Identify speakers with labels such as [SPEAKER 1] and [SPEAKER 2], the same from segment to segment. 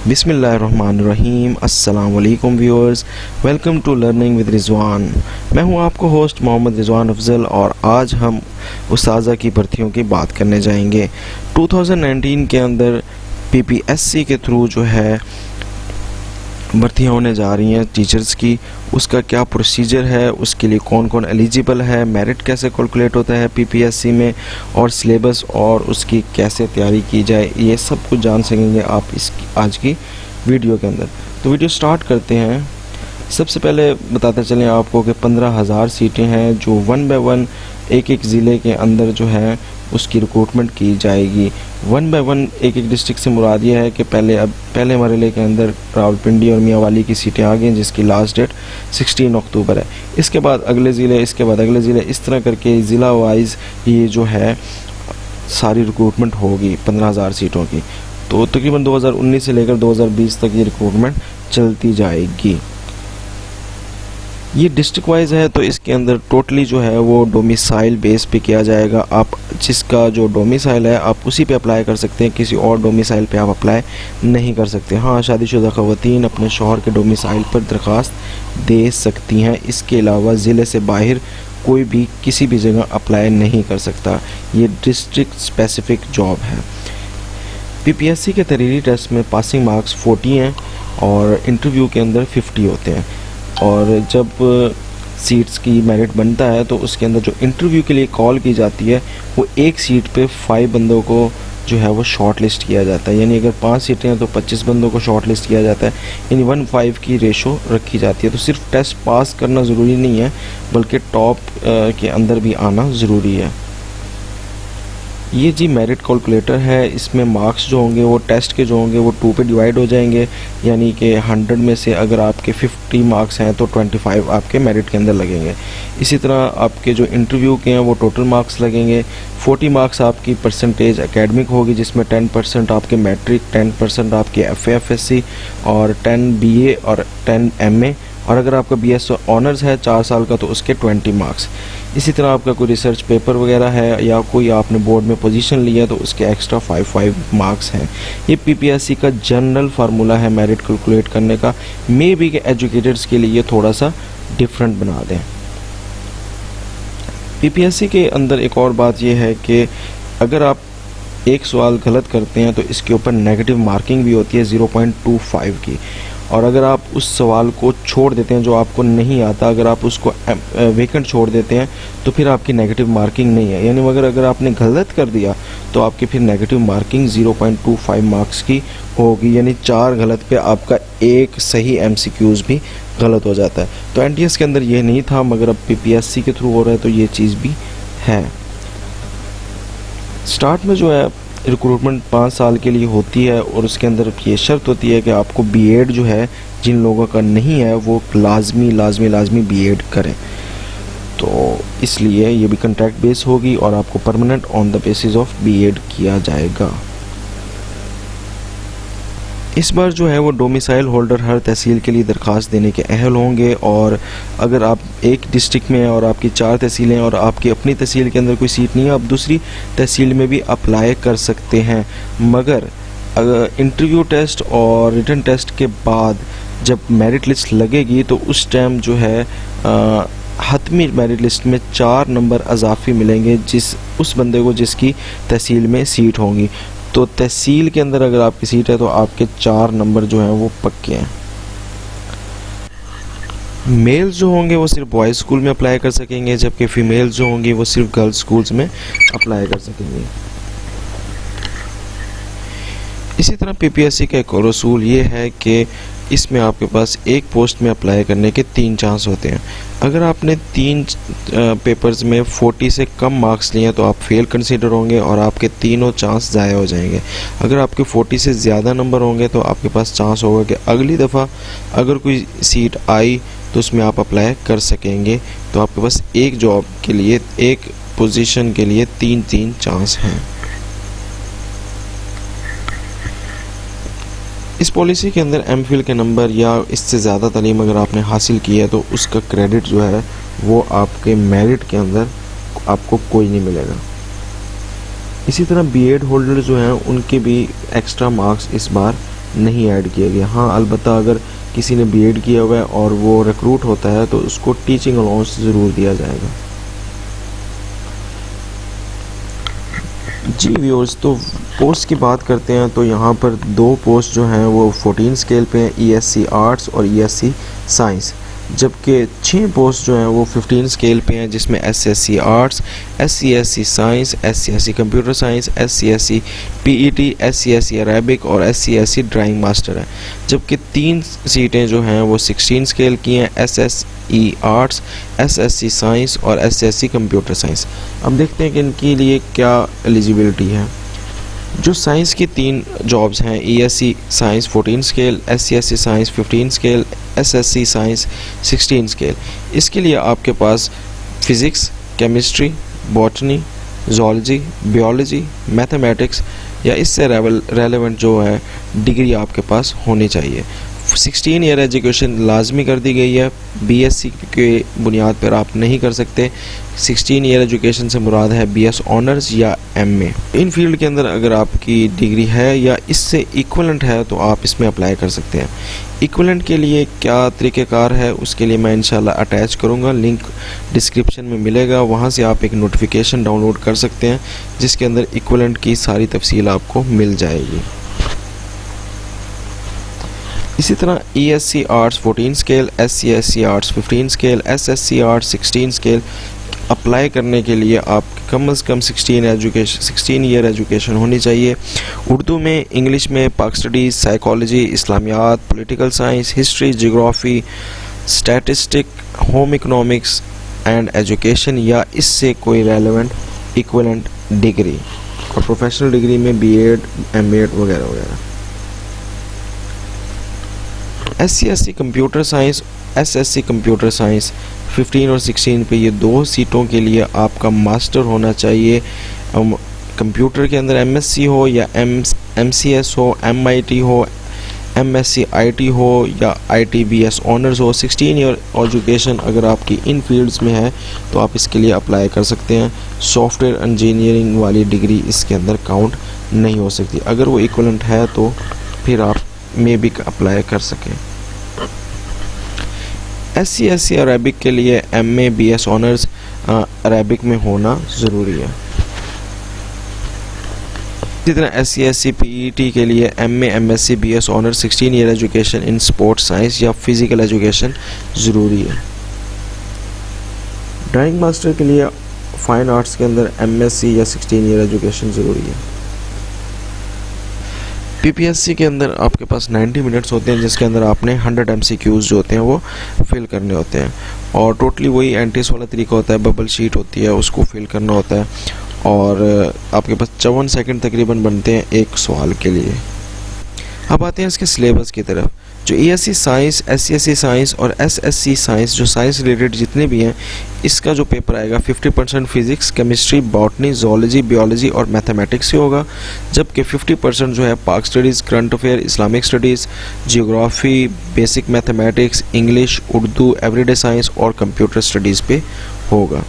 [SPEAKER 1] बिस्मिल्लाहिर्रहमानिर्रहीम। अस्सलाम वालेकुम viewers, welcome to learning with Rizwan. मैं हूं आपको होस्ट मोहम्मद रिजवान अफजल और आज हम उस्ताज़ा की भर्तियों की बात करने जाएंगे। 2019 के अंदर पीपीएससी के थ्रू जो है भर्तियाँ होने जा रही हैं टीचर्स की, उसका क्या प्रोसीजर है, उसके लिए कौन कौन एलिजिबल है, मेरिट कैसे कैलकुलेट होता है पीपीएससी में, और सिलेबस और उसकी कैसे तैयारी की जाए, ये सब कुछ जान सकेंगे आप इस आज की वीडियो के अंदर। तो वीडियो स्टार्ट करते हैं। सबसे पहले बताते चलें आपको कि 15,000 सीटें हैं जो वन बाय वन एक एक ज़िले के अंदर जो है उसकी रिक्रूटमेंट की जाएगी। वन बाय वन एक एक डिस्ट्रिक्ट से मुराद ये है कि पहले मरहले के अंदर रावलपिंडी और मियांवाली की सीटें आ गई जिसकी लास्ट डेट 16 अक्टूबर है। इसके बाद अगले ज़िले, इसके बाद अगले ज़िले, इस तरह करके ज़िला वाइज ये जो है सारी रिक्रूटमेंट होगी 15,000 सीटों की। तो तकरीबन 2019 से लेकर 2020 तक ये रिक्रूटमेंट चलती जाएगी। ये डिस्ट्रिक्ट वाइज है तो इसके अंदर टोटली जो है वो डोमिसाइल बेस पे किया जाएगा। आप जिसका जो डोमिसाइल है आप उसी पे अप्लाई कर सकते हैं, किसी और डोमिसाइल पे आप अप्लाई नहीं कर सकते। हाँ, शादीशुदा ख़वातीन अपने शौहर के डोमिसाइल पर दरख्वास्त दे सकती हैं। इसके अलावा ज़िले से बाहर कोई भी किसी भी जगह अप्लाई नहीं कर सकता। ये डिस्ट्रिक्ट स्पेसिफिक जॉब है। पीपीएससी के तहरीरी टेस्ट में पासिंग मार्क्स 40 हैं और इंटरव्यू के अंदर 50 होते हैं। और जब सीट्स की मेरिट बनता है तो उसके अंदर जो इंटरव्यू के लिए कॉल की जाती है वो एक सीट पे 5 बंदों को जो है वो शॉर्ट लिस्ट किया जाता है। यानी अगर 5 सीटें हैं तो 25 बंदों को शॉर्ट लिस्ट किया जाता है, यानी 1:5 की रेशो रखी जाती है। तो सिर्फ टेस्ट पास करना ज़रूरी नहीं है बल्कि टॉप के अंदर भी आना ज़रूरी है। ये जी मेरिट कैलकुलेटर है। इसमें मार्क्स जो होंगे वो टेस्ट के जो होंगे वो 2 पे डिवाइड हो जाएंगे, यानी कि 100 में से अगर आपके 50 मार्क्स हैं तो 25 आपके मेरिट के अंदर लगेंगे। इसी तरह आपके जो इंटरव्यू के हैं वो टोटल मार्क्स लगेंगे। 40 मार्क्स आपकी परसेंटेज एकेडमिक होगी जिसमें 10% आपके मैट्रिक, 10% आपके FA/FSC और 10 BA और 10 MA, और अगर आपका BS ऑनर्स है 4 साल का तो उसके 20 मार्क्स। इसी तरह आपका कोई रिसर्च पेपर वगैरह है या कोई आपने बोर्ड में पोजीशन लिया तो उसके एक्स्ट्रा 5 मार्क्स हैं। ये पीपीएससी का जनरल फार्मूला है मेरिट कैलकुलेट करने का। मे बी के एजुकेटर्स के लिए थोड़ा सा डिफरेंट बना दें। पीपीएससी के अंदर एक और बात यह है कि अगर आप एक सवाल गलत करते हैं तो इसके ऊपर नेगेटिव मार्किंग भी होती है 0.25 की, और अगर आप उस सवाल को छोड़ देते हैं जो आपको नहीं आता, अगर आप उसको वेकेंट छोड़ देते हैं तो फिर आपकी नेगेटिव मार्किंग नहीं है। यानी अगर आपने गलत कर दिया तो आपकी फिर नेगेटिव मार्किंग 0.25 मार्क्स की होगी, यानी 4 गलत पे आपका एक सही MCQs भी गलत हो जाता है। तो NTS के अंदर ये नहीं था, मगर अब पीपीएससी के थ्रू हो रहा है तो ये चीज़ भी है। स्टार्ट में जो है रिक्रूटमेंट 5 साल के लिए होती है और उसके अंदर ये शर्त होती है कि आपको बीएड जो है, जिन लोगों का नहीं है वो लाजमी बीएड करें। तो इसलिए ये भी कॉन्ट्रैक्ट बेस होगी और आपको permanent on the basis of BEd किया जाएगा। इस बार जो है वो डोमिसाइल होल्डर हर तहसील के लिए दरख्वास्त देने के अहल होंगे, और अगर आप एक डिस्ट्रिक्ट में हैं और आपकी 4 तहसीलें और आपकी अपनी तहसील के अंदर कोई सीट नहीं है, आप दूसरी तहसील में भी अप्लाई कर सकते हैं। मगर अगर इंटरव्यू टेस्ट और रिटन टेस्ट के बाद जब मेरिट लिस्ट लगेगी तो उस टाइम जो है हतमी मेरिट लिस्ट में 4 नंबर अजाफी मिलेंगे उस बंदे को जिसकी तहसील में सीट होंगी। तो तहसील के अंदर अगर आपकी सीट है तो आपके 4 नंबर जो हैं वो पक्के हैं। मेल्स जो होंगे वो सिर्फ बॉयज़ स्कूल में अप्लाई कर सकेंगे, जबकि फ़ीमेल्स जो होंगी वो सिर्फ गर्ल्स स्कूल्स में अप्लाई कर सकेंगे। इसी तरह पीपीएससी का एक और उसूल ये है कि इसमें आपके पास एक पोस्ट में अप्लाई करने के 3 चांस होते हैं। अगर आपने 3 पेपर्स में 40 से कम मार्क्स लिए हैं तो आप फेल कंसीडर होंगे और आपके तीनों चांस ज़ाया हो जाएंगे। अगर आपके 40 से ज़्यादा नंबर होंगे तो आपके पास चांस होगा कि अगली दफ़ा अगर कोई सीट आई तो उसमें आप अप्लाई कर सकेंगे। तो आपके पास एक जॉब के लिए, एक पोजीशन के लिए 3 चांस हैं। इस पॉलिसी के अंदर MPhil के नंबर या इससे ज़्यादा तालीम अगर आपने हासिल की है तो उसका क्रेडिट जो है वो आपके मेरिट के अंदर आपको कोई नहीं मिलेगा। इसी तरह बीएड होल्डर जो हैं उनके भी एक्स्ट्रा मार्क्स इस बार नहीं ऐड किया गया। हाँ, अलबत्ता अगर किसी ने बीएड किया हुआ है और वो रिक्रूट होता है तो उसको टीचिंग अलाउंस ज़रूर दिया जाएगा। जी व्यूअर्स, तो पोस्ट की बात करते हैं तो यहाँ पर 2 पोस्ट जो हैं वो 14 स्केल पे हैं, ईएससी आर्ट्स और ईएससी साइंस, जबकि 6 पोस्ट जो हैं वो 15 स्केल पे हैं, जिसमें SSC arts, SCSC science, SCSC computer science, SCSC PET, SCSC Arabic और एससीएससी ड्राइंग मास्टर है। जबकि 3 सीटें जो हैं वो 16 स्केल की हैं, एसएसई आर्ट्स, एसएससी साइंस और एसएससी कंप्यूटर साइंस। अब देखते हैं कि इनके लिए क्या एलिजिबिलिटी है। जो साइंस की 3 जॉब्स हैं, ESC science 14 scale, SCSC science 15 scale, SSC science 16 scale, इसके लिए आपके पास physics, chemistry, botany, zoology, biology, mathematics या इससे रेलेवेंट जो है डिग्री आपके पास होनी चाहिए। 16 ईयर एजुकेशन लाजमी कर दी गई है, बीएससी के बुनियाद पर आप नहीं कर सकते। 16 ईयर एजुकेशन से मुराद है बीएस ऑनर्स या एमए। इन फील्ड के अंदर अगर आपकी डिग्री है या इससे इक्विवेलेंट है तो आप इसमें अप्लाई कर सकते हैं। इक्विवेलेंट के लिए क्या तरीक़ेकार है उसके लिए मैं इंशाल्लाह अटैच करूँगा, लिंक डिस्क्रिप्शन में मिलेगा, वहाँ से आप एक नोटिफिकेशन डाउनलोड कर सकते हैं जिसके अंदर इक्विवेलेंट की सारी तफसील आपको मिल जाएगी। इसी तरह ESC arts 14 scale, SCSC arts 15 scale, SSC arts 16 scale apply करने के लिए आप कम से कम 16 ईयर एजुकेशन होनी चाहिए। उर्दू में, इंग्लिश में पाक स्टडीज़, साइकोलॉजी, इस्लामियात, political science, history, geography, statistic, home economics and education या इससे कोई रेलेवेंट इक्विवेलेंट डिग्री, और प्रोफेशनल डिग्री में बीएड, एमएड वगैरह वगैरह। SCSC computer science, SSC computer science 15 और 16 पे ये 2 सीटों के लिए आपका मास्टर होना चाहिए। कंप्यूटर के अंदर एमएससी हो या एमसीएस हो, एमआईटी हो, एमएससी आईटी हो या आईटीबीएस ऑनर्स हो। 16 ईयर एजुकेशन अगर आपकी इन फील्ड्स में है तो आप इसके लिए अप्लाई कर सकते हैं। सॉफ्टवेयर इंजीनियरिंग वाली डिग्री इसके अंदर काउंट नहीं हो सकती। अगर वो इक्विवेलेंट है तो फिर आप में भी अप्लाई कर सकें। एससीएससी अरेबिक के लिए एमए बीएस ऑनर्स अरेबिक में होना ज़रूरी है। इसी तरह एससीएससी पीईटी के लिए MA MSc BS honours 16 year education in sports science या फिज़िकल एजुकेशन ज़रूरी है। ड्राइंग मास्टर के लिए फाइन आर्ट्स के अंदर एमएससी या 16 ईयर एजुकेशन ज़रूरी है। पीपीएससी के अंदर आपके पास 90 मिनट्स होते हैं जिसके अंदर आपने 100 एमसीक्यूज़ जो होते हैं वो फिल करने होते हैं, और टोटली वही एंट्रीज वाला तरीका होता है, बबल शीट होती है उसको फिल करना होता है, और आपके पास 54 सेकंड तकरीबन बनते हैं एक सवाल के लिए। अब आते हैं इसके सिलेबस की तरफ। जो ईएससी साइंस, एससीएससी साइंस और एसएससी साइंस जो साइंस रिलेटेड जितने भी हैं, इसका जो पेपर आएगा 50% physics, chemistry, botany, zoology, biology और मैथमेटिक्स से होगा, जबकि 50% जो है पाक studies, current affair, Islamic studies, geography, basic mathematics, English, Urdu, everyday science और कंप्यूटर स्टडीज़ पे होगा।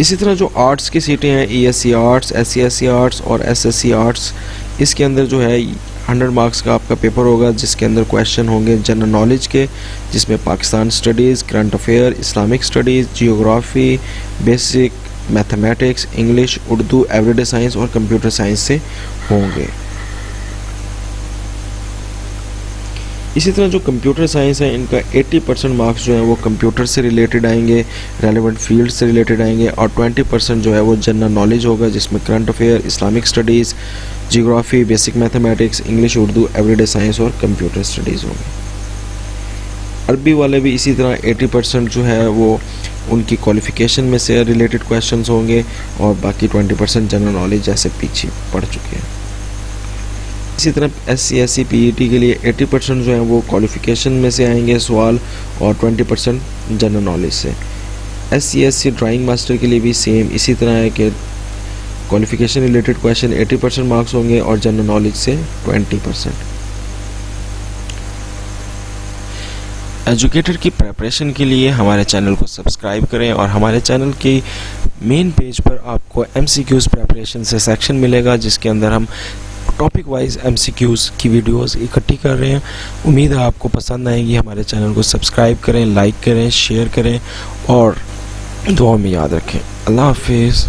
[SPEAKER 1] इसी तरह जो आर्ट्स की सीटें हैं, ईएससी आर्ट्स, एससीएससी आर्ट्स और एसएससी आर्ट्स, इसके अंदर जो है 100 मार्क्स का आपका पेपर होगा जिसके अंदर क्वेश्चन होंगे जनरल नॉलेज के, जिसमें Pakistan studies, current affair, Islamic studies, geography, basic mathematics, English, Urdu, everyday science और कंप्यूटर साइंस से होंगे। इसी तरह जो कंप्यूटर साइंस है, इनका 80% मार्क्स जो है वो कंप्यूटर से रिलेटेड आएंगे, रेलेवेंट फील्ड से रिलेटेड आएंगे, और 20% जो है वो जनरल नॉलेज होगा जिसमें current affair, Islamic studies, geography, basic mathematics, English, Urdu, everyday science और कंप्यूटर स्टडीज़ होंगे। अरबी वाले भी इसी तरह 80% जो है वो उनकी क्वालिफ़िकेशन में से रिलेटेड क्वेश्चंस होंगे, और बाकी 20% जनरल नॉलेज जैसे पीछे पढ़ चुके हैं। इसी तरह एससीएससी पीईटी के लिए 80% जो है वो क्वालिफ़िकेशन में से आएंगे सवाल, और 20% जनरल नॉलेज से। एससीएससी ड्राइंग मास्टर के लिए भी सेम इसी तरह है कि क्वालिफ़िकेशन रिलेटेड क्वेश्चन 80% मार्क्स होंगे और जनरल नॉलेज से 20%। एजुकेटर की प्रिपरेशन के लिए हमारे चैनल को सब्सक्राइब करें, और हमारे चैनल के मेन पेज पर आपको एमसीक्यूज़ प्रिपरेशन से सेक्शन मिलेगा जिसके अंदर हम टॉपिक वाइज MCQs की वीडियोस इकट्ठी कर रहे हैं। उम्मीद है आपको पसंद आएंगी। हमारे चैनल को सब्सक्राइब करें, लाइक करें, शेयर करें और दुआ में याद रखें। अल्लाह हाफिज़।